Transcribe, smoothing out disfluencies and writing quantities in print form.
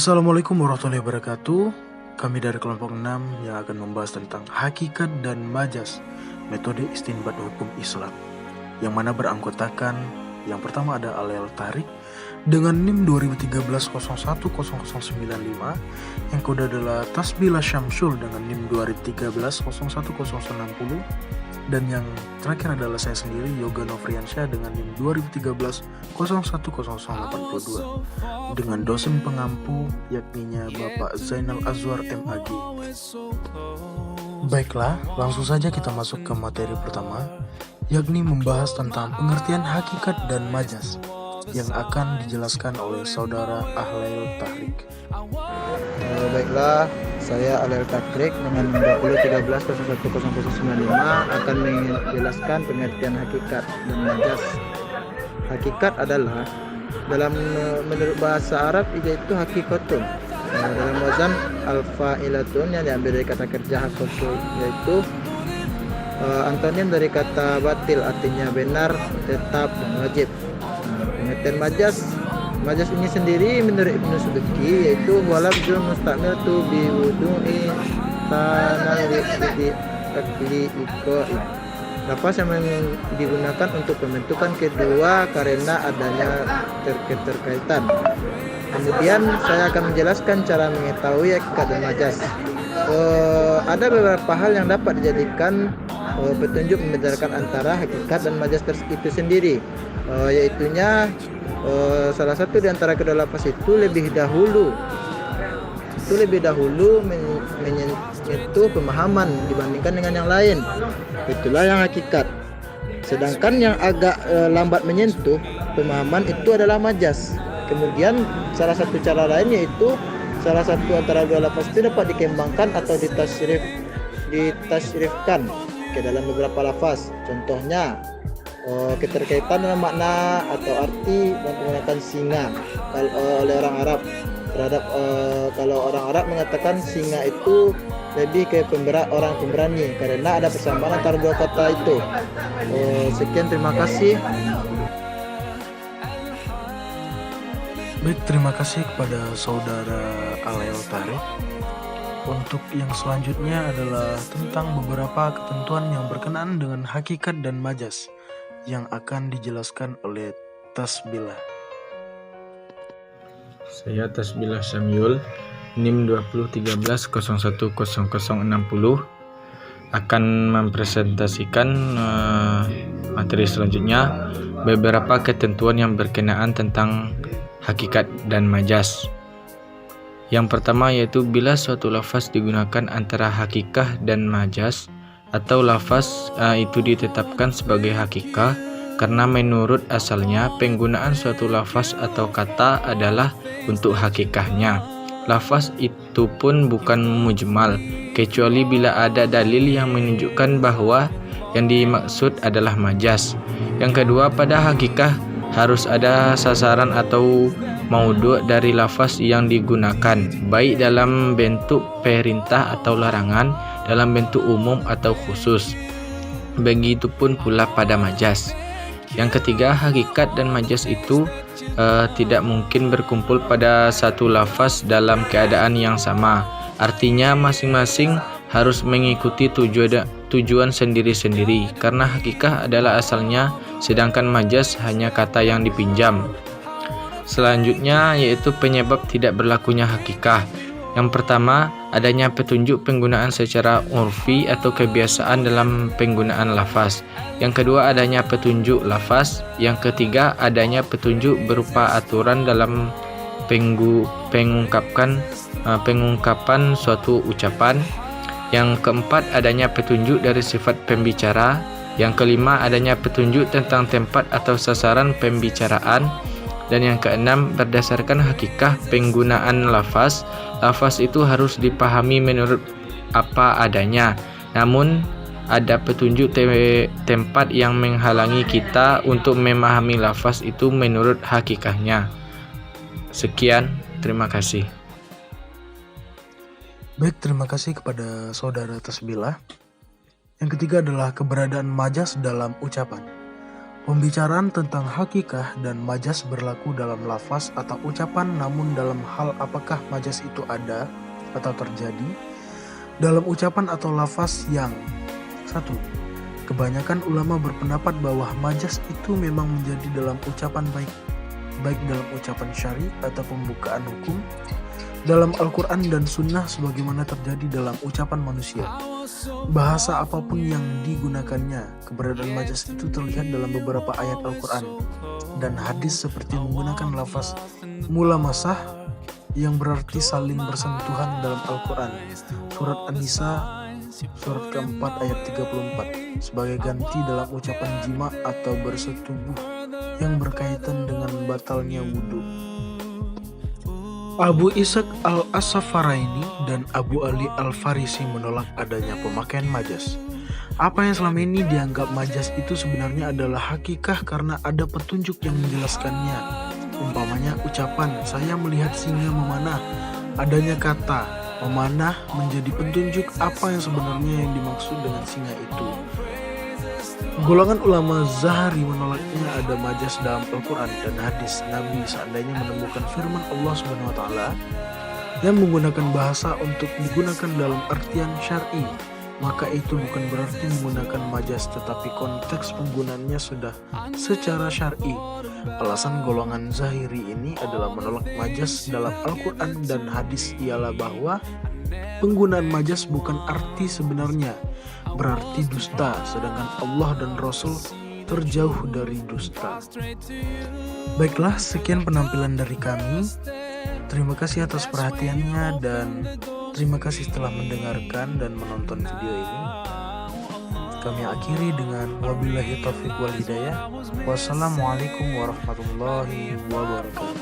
Assalamualaikum warahmatullahi wabarakatuh. Kami dari kelompok 6 yang akan membahas tentang hakikat dan majas, metode istinbat hukum Islam, yang mana beranggotakan yang pertama ada alel tarik dengan NIM 2013-010095, yang kedua adalah tasbilah syamsul dengan NIM 2013-010060, dan yang terakhir adalah saya sendiri, Yoga Novriansyah, dengan NIM 2013-010082 dengan dosen pengampu yakninya Bapak Zainal Azwar MAG. Baiklah, langsung saja kita masuk ke materi pertama, yakni membahas tentang pengertian hakikat dan majas yang akan dijelaskan oleh saudara Ahlail Tahrik. Baiklah, saya Ahlail Tahrik dengan 2013-010095 akan menjelaskan pengertian hakikat dan majas. Hakikat adalah menurut bahasa Arab yaitu hakikatun. Dalam wazan al-fa'ilatun yang diambil dari kata kerja hakikatun, yaitu antonim dari kata batil, artinya benar, tetap, dan wajib. Pengertian majas ini sendiri menurut Ibnu Subki yaitu walabzul mustamil tu bi wudu'i tanawwi akli iqa'i. Lafaz yang digunakan untuk pembentukan kedua karena adanya keterkaitan. Kemudian saya akan menjelaskan cara mengetahui hakikat dan majas. Ada beberapa hal yang dapat dijadikan petunjuk membedakan antara hakikat dan majas itu sendiri, yaitunya salah satu di antara kedua lafaz itu lebih dahulu menyentuh pemahaman dibandingkan dengan yang lain. Itulah yang hakikat. Sedangkan yang agak lambat menyentuh pemahaman itu adalah majas. Kemudian salah satu cara lain yaitu salah satu antara dua lafaz itu dapat dikembangkan atau ditasyrifkan ke dalam beberapa lafaz. Contohnya keterkaitan dengan makna atau arti dan menggunakan singa oleh orang Arab terhadap kalau orang Arab mengatakan singa itu lebih ke orang pemberani karena ada persamaan antara dua kata itu. Sekian, terima kasih. Baik, terima kasih kepada saudara Ahlail Tahrik. Untuk yang selanjutnya adalah tentang beberapa ketentuan yang berkenaan dengan hakikat dan majas yang akan dijelaskan oleh Tasbilah. Saya Tasbilah Syamyul, NIM 2013-010060, akan mempresentasikan materi selanjutnya, beberapa ketentuan yang berkenaan tentang hakikat dan majas. Yang pertama yaitu bila suatu lafaz digunakan antara hakikah dan majas, atau lafaz itu ditetapkan sebagai hakikah karena menurut asalnya penggunaan suatu lafaz atau kata adalah untuk hakikahnya. Lafaz itu pun bukan mujmal kecuali bila ada dalil yang menunjukkan bahwa yang dimaksud adalah majas. Yang kedua, pada hakikah harus ada sasaran atau maudhu' dari lafaz yang digunakan, baik dalam bentuk perintah atau larangan, dalam bentuk umum atau khusus. Begitupun pula pada majas. Yang ketiga, hakikat dan majas itu tidak mungkin berkumpul pada satu lafaz dalam keadaan yang sama. Artinya masing-masing harus mengikuti tujuan sendiri-sendiri, karena hakikah adalah asalnya, sedangkan majas hanya kata yang dipinjam. Selanjutnya yaitu penyebab tidak berlakunya hakikah. Yang pertama, adanya petunjuk penggunaan secara urfi atau kebiasaan dalam penggunaan lafaz. Yang kedua, adanya petunjuk lafaz. Yang ketiga, adanya petunjuk berupa aturan dalam pengungkapan suatu ucapan. Yang keempat, adanya petunjuk dari sifat pembicara. Yang kelima, adanya petunjuk tentang tempat atau sasaran pembicaraan. Dan yang keenam, berdasarkan hakikah penggunaan lafaz itu harus dipahami menurut apa adanya. Namun ada petunjuk tempat yang menghalangi kita untuk memahami lafaz itu menurut hakikahnya. Sekian, terima kasih. Baik, terima kasih kepada saudara Tasbilah. Yang ketiga adalah keberadaan majas dalam ucapan. Pembicaraan tentang hakikah dan majas berlaku dalam lafaz atau ucapan, namun dalam hal apakah majas itu ada atau terjadi dalam ucapan atau lafaz yang 1. Kebanyakan ulama berpendapat bahwa majas itu memang menjadi dalam ucapan baik dalam ucapan syar'i atau pembukaan hukum, dalam Al-Quran dan Sunnah sebagaimana terjadi dalam ucapan manusia. Bahasa apapun yang digunakannya, keberadaan majas itu terlihat dalam beberapa ayat Al-Quran dan hadis seperti menggunakan lafaz mulamasah yang berarti saling bersentuhan dalam Al-Quran, surat An-Nisa surat keempat ayat 34, sebagai ganti dalam ucapan jima atau bersetubuh yang berkaitan dengan batalnya wudhu. Abu Ishaq al-As-Safaraini dan Abu Ali al-Farisi menolak adanya pemakaian majas. Apa yang selama ini dianggap majas itu sebenarnya adalah hakikah karena ada petunjuk yang menjelaskannya. Umpamanya ucapan saya melihat singa memanah, adanya kata memanah menjadi petunjuk apa yang sebenarnya yang dimaksud dengan singa itu. Golongan ulama Zahari menolaknya ada majas dalam Al-Quran dan hadis Nabi seandainya menemukan firman Allah SWT yang menggunakan bahasa untuk digunakan dalam artian syar'i, maka itu bukan berarti menggunakan majas, tetapi konteks penggunaannya sudah secara syar'i. Alasan golongan Zahiri ini adalah menolak majas dalam Al-Quran dan hadis ialah bahwa penggunaan majas bukan arti sebenarnya, berarti dusta, sedangkan Allah dan Rasul terjauh dari dusta. Baiklah, sekian penampilan dari kami. Terima kasih atas perhatiannya dan terima kasih telah mendengarkan dan menonton video ini. Kami akhiri dengan wabillahi taufiq wal hidayah. Wassalamualaikum warahmatullahi wabarakatuh.